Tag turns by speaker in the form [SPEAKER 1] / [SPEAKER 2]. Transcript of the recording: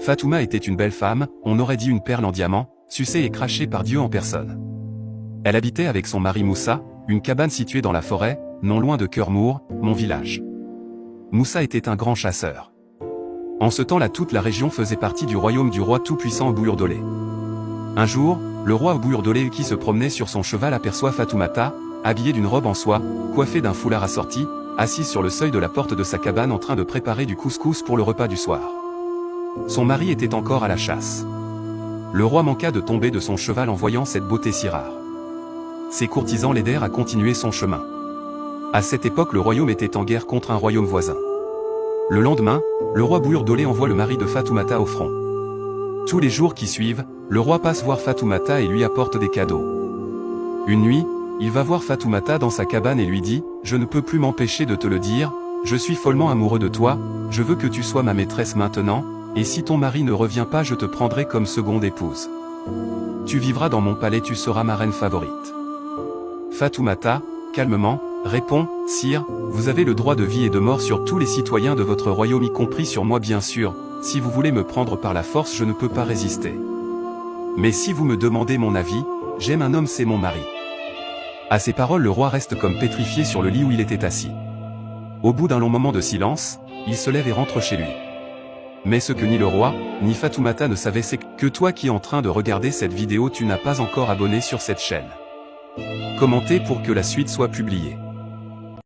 [SPEAKER 1] Fatouma était une belle femme, on aurait dit une perle en diamant, sucée et crachée par Dieu en personne. Elle habitait avec son mari Moussa, une cabane située dans la forêt, non loin de Kermour, mon village. Moussa était un grand chasseur. En ce temps-là, toute la région faisait partie du royaume du roi tout-puissant Obourdolé. Un jour, le roi Obourdolé qui se promenait sur son cheval aperçoit Fatoumata, habillée d'une robe en soie, coiffée d'un foulard assorti, assise sur le seuil de la porte de sa cabane en train de préparer du couscous pour le repas du soir. Son mari était encore à la chasse. Le roi manqua de tomber de son cheval en voyant cette beauté si rare. Ses courtisans l'aidèrent à continuer son chemin. À cette époque, le royaume était en guerre contre un royaume voisin. Le lendemain, le roi Bourdolé envoie le mari de Fatoumata au front. Tous les jours qui suivent, le roi passe voir Fatoumata et lui apporte des cadeaux. Une nuit, il va voir Fatoumata dans sa cabane et lui dit « Je ne peux plus m'empêcher de te le dire, je suis follement amoureux de toi, je veux que tu sois ma maîtresse maintenant, et si ton mari ne revient pas je te prendrai comme seconde épouse. Tu vivras dans mon palais, tu seras ma reine favorite. » Fatoumata, calmement, répond « Sire, vous avez le droit de vie et de mort sur tous les citoyens de votre royaume y compris sur moi bien sûr, si vous voulez me prendre par la force je ne peux pas résister. Mais si vous me demandez mon avis, j'aime un homme, c'est mon mari. » À ces paroles, le roi reste comme pétrifié sur le lit où il était assis. Au bout d'un long moment de silence, il se lève et rentre chez lui. Mais ce que ni le roi, ni Fatoumata ne savaient, c'est que toi qui es en train de regarder cette vidéo, tu n'as pas encore abonné sur cette chaîne. Commentez pour que la suite soit publiée.